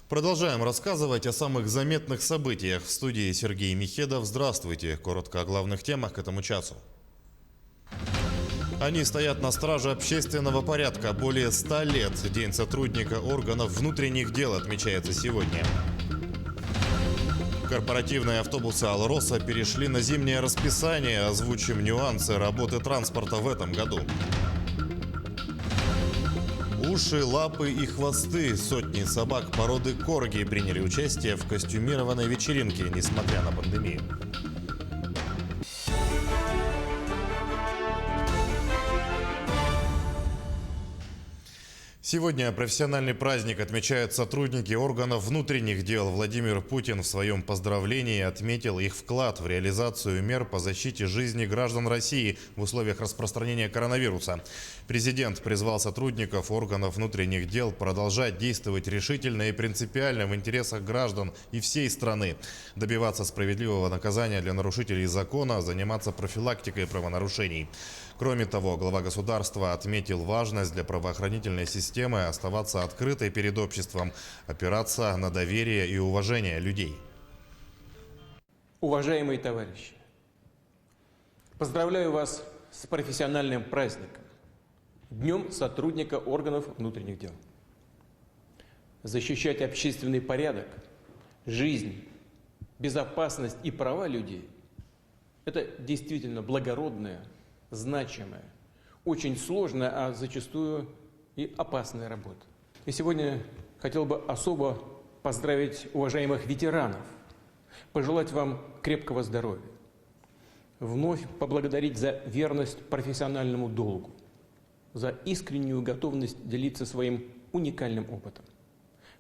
Продолжаем рассказывать о самых заметных событиях. В студии Сергей Михедов. Здравствуйте. Коротко о главных темах к этому часу. Они стоят на страже общественного порядка более 100 лет. День сотрудника органов внутренних дел отмечается сегодня. Корпоративные автобусы «Алроса» перешли на зимнее расписание. Озвучим нюансы работы транспорта в этом году. Уши, лапы и хвосты. Сотни собак породы корги приняли участие в костюмированной вечеринке, несмотря на пандемию. Сегодня профессиональный праздник отмечают сотрудники органов внутренних дел. Владимир Путин в своем поздравлении отметил их вклад в реализацию мер по защите жизни граждан России в условиях распространения коронавируса. Президент призвал сотрудников органов внутренних дел продолжать действовать решительно и принципиально в интересах граждан и всей страны, добиваться справедливого наказания для нарушителей закона, заниматься профилактикой правонарушений. Кроме того, глава государства отметил важность для правоохранительной системы оставаться открытой перед обществом, опираться на доверие и уважение людей. Уважаемые товарищи, поздравляю вас с профессиональным праздником, Днем сотрудника органов внутренних дел. Защищать общественный порядок, жизнь, безопасность и права людей – это действительно благородная, значимая, очень сложная, а зачастую и опасная работа. И сегодня хотел бы особо поздравить уважаемых ветеранов, пожелать вам крепкого здоровья, вновь поблагодарить за верность профессиональному долгу, за искреннюю готовность делиться своим уникальным опытом,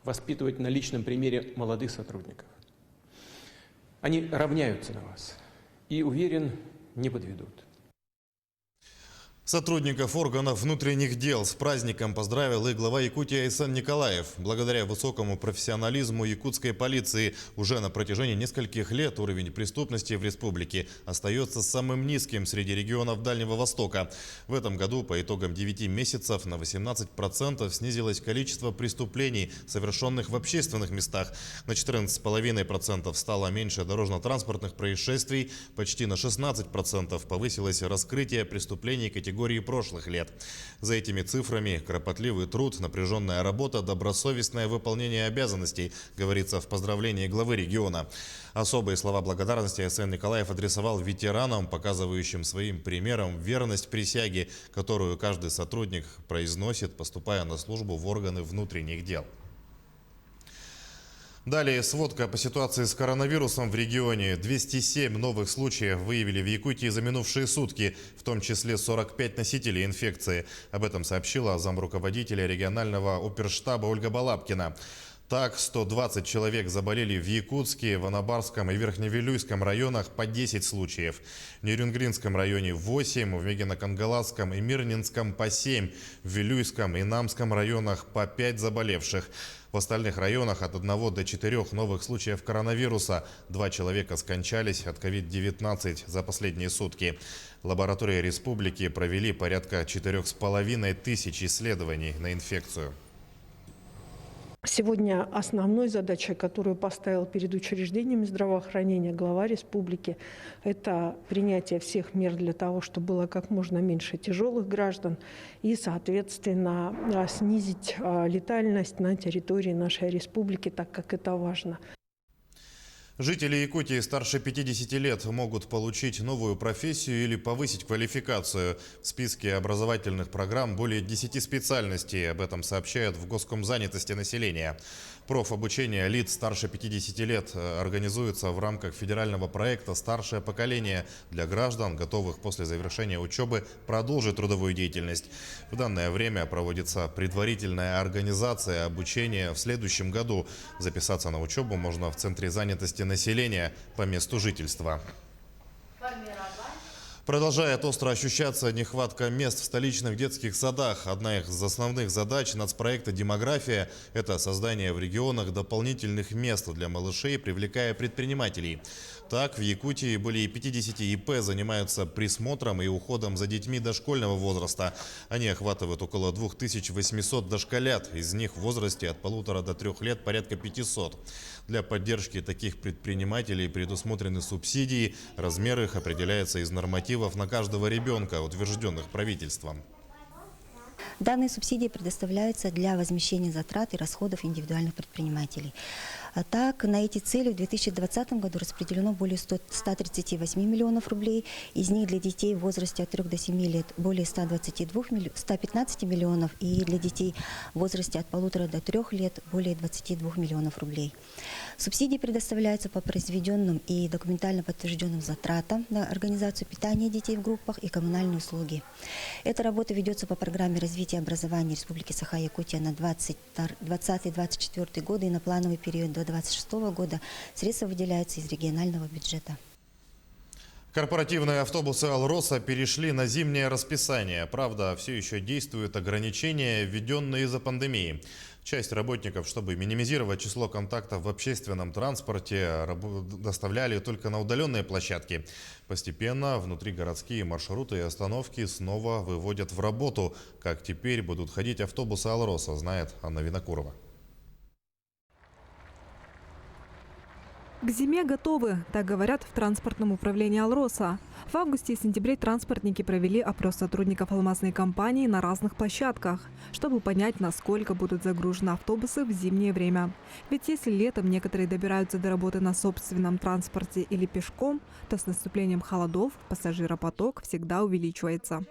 воспитывать на личном примере молодых сотрудников. Они равняются на вас и, уверен, не подведут. Сотрудников органов внутренних дел с праздником поздравил и глава Якутии Айсен Николаев. Благодаря высокому профессионализму якутской полиции уже на протяжении нескольких лет уровень преступности в республике остается самым низким среди регионов Дальнего Востока. В этом году по итогам 9 месяцев на 18% снизилось количество преступлений, совершенных в общественных местах. На 14,5% стало меньше дорожно-транспортных происшествий, почти на 16% повысилось раскрытие преступлений категории прошлых лет. За этими цифрами кропотливый труд, напряженная работа, добросовестное выполнение обязанностей, говорится в поздравлении главы региона. Особые слова благодарности Айсен Николаев адресовал ветеранам, показывающим своим примером верность присяге, которую каждый сотрудник произносит, поступая на службу в органы внутренних дел. Далее сводка по ситуации с коронавирусом в регионе. 207 новых случаев выявили в Якутии за минувшие сутки, в том числе 45 носителей инфекции. Об этом сообщила замруководителя регионального оперштаба Ольга Балабкина. Так, 120 человек заболели в Якутске, в Анабарском и Верхневилюйском районах по 10 случаев. В Нерюнгринском районе 8, в Мегино-Кангаласском и Мирнинском по 7, в Вилюйском и Намском районах по 5 заболевших. В остальных районах от 1 до 4 новых случаев коронавируса. 2 человека скончались от COVID-19 за последние сутки. Лаборатории республики провели порядка 4500 исследований на инфекцию. Сегодня основной задачей, которую поставил перед учреждениями здравоохранения глава республики, это принятие всех мер для того, чтобы было как можно меньше тяжелых граждан и, соответственно, снизить летальность на территории нашей республики, так как это важно. Жители Якутии старше 50 лет могут получить новую профессию или повысить квалификацию. В списке образовательных программ более 10 специальностей. Об этом сообщают в Госкомзанятости населения. Профобучение лиц старше 50 лет организуется в рамках федерального проекта «Старшее поколение» для граждан, готовых после завершения учебы продолжить трудовую деятельность. В данное время проводится предварительная организация обучения в следующем году. Записаться на учебу можно в Центре занятости населения по месту жительства. Продолжает остро ощущаться нехватка мест в столичных детских садах. Одна из основных задач нацпроекта «Демография» – это создание в регионах дополнительных мест для малышей, привлекая предпринимателей. Так, в Якутии более 50 ИП занимаются присмотром и уходом за детьми дошкольного возраста. Они охватывают около 2800 дошколят, из них в возрасте от 1,5 до 3 лет порядка 500. Для поддержки таких предпринимателей предусмотрены субсидии, размер их определяется из нормативов на каждого ребенка, утвержденных правительством. Данные субсидии предоставляются для возмещения затрат и расходов индивидуальных предпринимателей. А так, на эти цели в 2020 году распределено более 138 миллионов рублей. Из них для детей в возрасте от 3 до 7 лет более 115 миллионов и для детей в возрасте от 1,5 до 3 лет более 22 миллионов рублей. Субсидии предоставляются по произведенным и документально подтвержденным затратам на организацию питания детей в группах и коммунальные услуги. Эта работа ведется по программе развития образования Республики Саха-Якутия на 2020-2024 годы и на плановый период до 2026 года средства выделяются из регионального бюджета. Корпоративные автобусы «Алроса» перешли на зимнее расписание. Правда, все еще действуют ограничения, введенные из-за пандемии. Часть работников, чтобы минимизировать число контактов в общественном транспорте, доставляли только на удаленные площадки. Постепенно внутригородские маршруты и остановки снова выводят в работу. Как теперь будут ходить автобусы «Алроса», знает Анна Винокурова. К зиме готовы, так говорят в транспортном управлении «Алроса». В августе и сентябре транспортники провели опрос сотрудников алмазной компании на разных площадках, чтобы понять, насколько будут загружены автобусы в зимнее время. Ведь если летом некоторые добираются до работы на собственном транспорте или пешком, то с наступлением холодов пассажиропоток всегда увеличивается.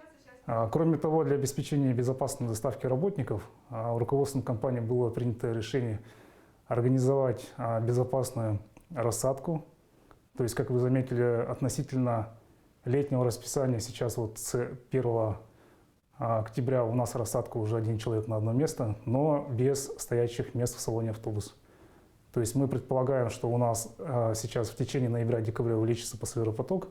Кроме того, для обеспечения безопасной доставки работников руководством компании было принято решение организовать безопасную рассадку. То есть, как вы заметили, относительно летнего расписания сейчас вот с 1 октября у нас рассадка уже 1 человек на одно место, но без стоящих мест в салоне автобуса. То есть мы предполагаем, что у нас сейчас в течение ноября-декабря увеличится пассажиропоток,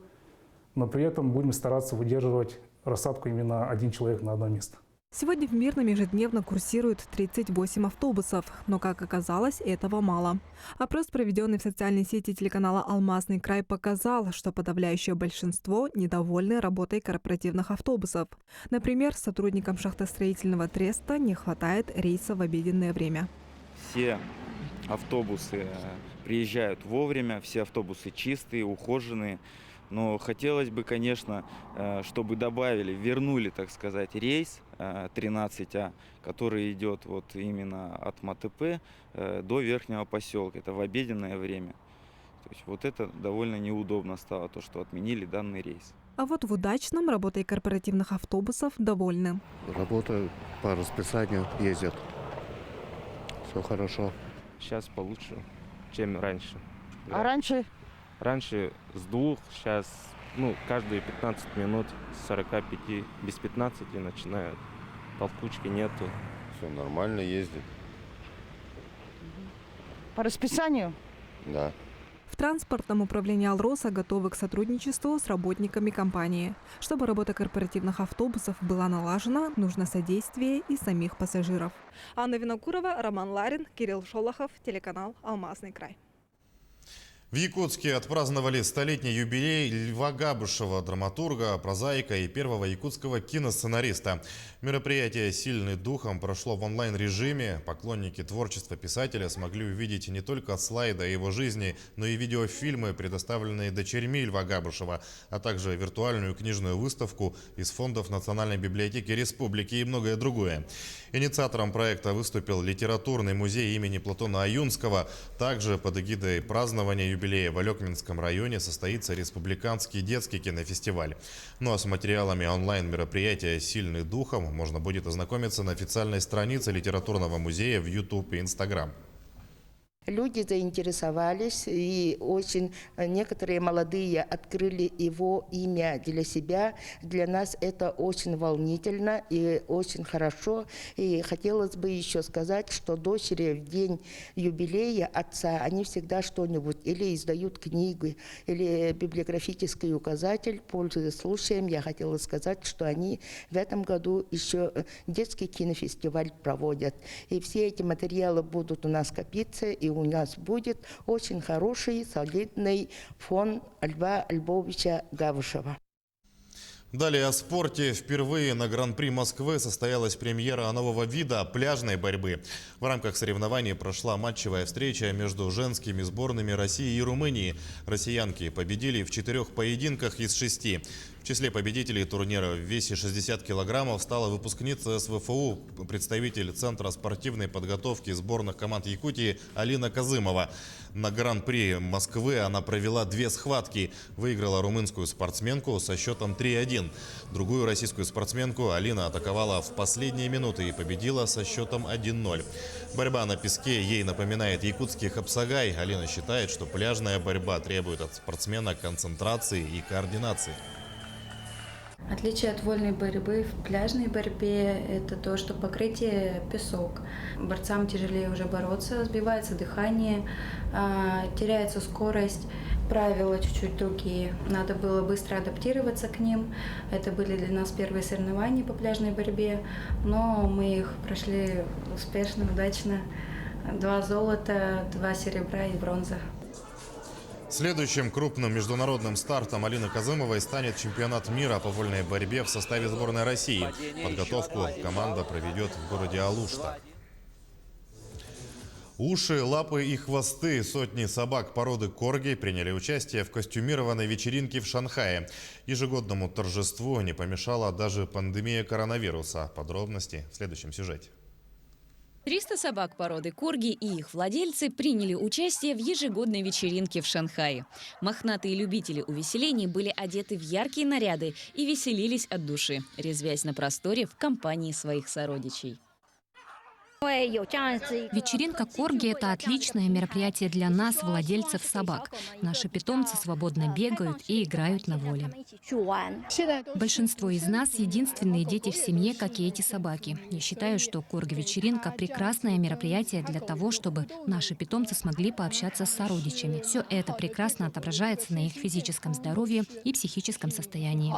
но при этом будем стараться выдерживать рассадку именно 1 человек на одно место. Сегодня в Мирном ежедневно курсирует 38 автобусов, но, как оказалось, этого мало. Опрос, проведенный в социальной сети телеканала «Алмазный край», показал, что подавляющее большинство недовольны работой корпоративных автобусов. Например, сотрудникам шахтостроительного треста не хватает рейса в обеденное время. Все автобусы приезжают вовремя, все автобусы чистые, ухоженные. Но хотелось бы, конечно, чтобы добавили, вернули, так сказать, рейс 13А, который идет вот именно от МТП до Верхнего поселка. Это в обеденное время. То есть вот это довольно неудобно стало, то, что отменили данный рейс. А вот в удачном работой корпоративных автобусов довольны. Работают по расписанию, ездят. Все хорошо. Сейчас получше, чем раньше. А раньше? Раньше с 2, сейчас каждые 15 минут с 45, без 15 начинают. Толкучки нету. Все нормально, ездит. По расписанию? Да. В транспортном управлении «Алроса» готовы к сотрудничеству с работниками компании. Чтобы работа корпоративных автобусов была налажена, нужно содействие и самих пассажиров. Анна Винокурова, Роман Ларин, Кирилл Шолохов, телеканал «Алмазный край». В Якутске отпраздновали столетний юбилей Льва Габышева, драматурга, прозаика и первого якутского киносценариста. Мероприятие «Сильный духом» прошло в онлайн-режиме. Поклонники творчества писателя смогли увидеть не только слайды о его жизни, но и видеофильмы, предоставленные дочерьми Льва Габышева, а также виртуальную книжную выставку из фондов Национальной библиотеки Республики и многое другое. Инициатором проекта выступил литературный музей имени Платона Аюнского. Также под эгидой празднования юбилея в Алекминском районе состоится республиканский детский кинофестиваль. Ну а с материалами онлайн-мероприятия «Сильный духом» можно будет ознакомиться на официальной странице литературного музея в YouTube и Instagram. Люди заинтересовались, и очень некоторые молодые открыли его имя для себя. Для нас это очень волнительно и очень хорошо. И хотелось бы еще сказать, что дочери в день юбилея отца, они всегда что-нибудь или издают книги, или библиографический указатель. Пользуясь случаем, я хотела сказать, что они в этом году еще детский кинофестиваль проводят. И все эти материалы будут у нас копиться, и у нас будет очень хороший, солидный фон Льва Львовича Гавышева. Далее о спорте. Впервые на Гран-при Москвы состоялась премьера нового вида пляжной борьбы. В рамках соревнований прошла матчевая встреча между женскими сборными России и Румынии. Россиянки победили в 4 поединках из 6. В числе победителей турнира в весе 60 килограммов стала выпускница СВФУ, представитель Центра спортивной подготовки сборных команд Якутии Алина Казымова. На Гран-при Москвы она провела 2 схватки. Выиграла румынскую спортсменку со счетом 3-1. Другую российскую спортсменку Алина атаковала в последние минуты и победила со счетом 1-0. Борьба на песке ей напоминает якутский хапсагай. Алина считает, что пляжная борьба требует от спортсмена концентрации и координации. Отличие от вольной борьбы в пляжной борьбе – это то, что покрытие – песок. Борцам тяжелее уже бороться, сбивается дыхание, теряется скорость. Правила чуть-чуть другие. Надо было быстро адаптироваться к ним. Это были для нас первые соревнования по пляжной борьбе, но мы их прошли успешно, удачно. 2 золота, 2 серебра и бронза. Следующим крупным международным стартом Алины Казымовой станет чемпионат мира по вольной борьбе в составе сборной России. Подготовку команда проведет в городе Алушта. Уши, лапы и хвосты сотни собак породы корги приняли участие в костюмированной вечеринке в Шанхае. Ежегодному торжеству не помешала даже пандемия коронавируса. Подробности в следующем сюжете. 300 собак породы корги и их владельцы приняли участие в ежегодной вечеринке в Шанхае. Мохнатые любители увеселений были одеты в яркие наряды и веселились от души, резвясь на просторе в компании своих сородичей. Вечеринка корги – это отличное мероприятие для нас, владельцев собак. Наши питомцы свободно бегают и играют на воле. Большинство из нас – единственные дети в семье, как и эти собаки. Я считаю, что корги-вечеринка – прекрасное мероприятие для того, чтобы наши питомцы смогли пообщаться с сородичами. Все это прекрасно отображается на их физическом здоровье и психическом состоянии.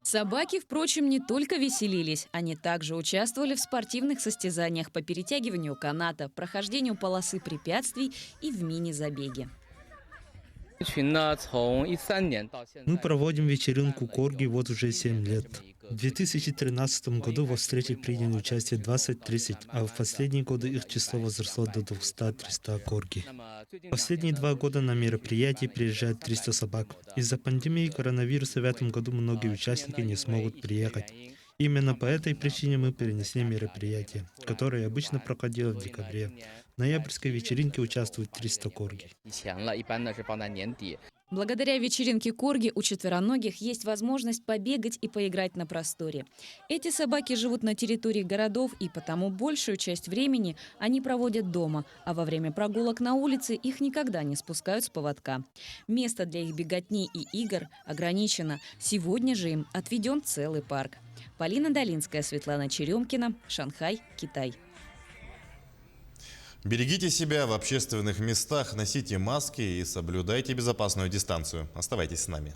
Собаки, впрочем, не только веселились. Они также участвовали в спортивных состязаниях по перетягиванию каната, прохождению полосы препятствий и в мини-забеге. Мы проводим вечеринку корги вот уже 7 лет. В 2013 году во встрече приняли участие 20-30, а в последние годы их число возросло до 200-300 корги. Последние 2 года на мероприятие приезжают 300 собак. Из-за пандемии коронавируса в этом году многие участники не смогут приехать. Именно по этой причине мы перенесли мероприятие, которое обычно проходило в декабре. В ноябрьской вечеринке участвуют 300 корги. Благодаря вечеринке корги у четвероногих есть возможность побегать и поиграть на просторе. Эти собаки живут на территории городов, и потому большую часть времени они проводят дома, а во время прогулок на улице их никогда не спускают с поводка. Место для их беготни и игр ограничено. Сегодня же им отведен целый парк. Полина Долинская, Светлана Черемкина, Шанхай, Китай. Берегите себя в общественных местах, носите маски и соблюдайте безопасную дистанцию. Оставайтесь с нами.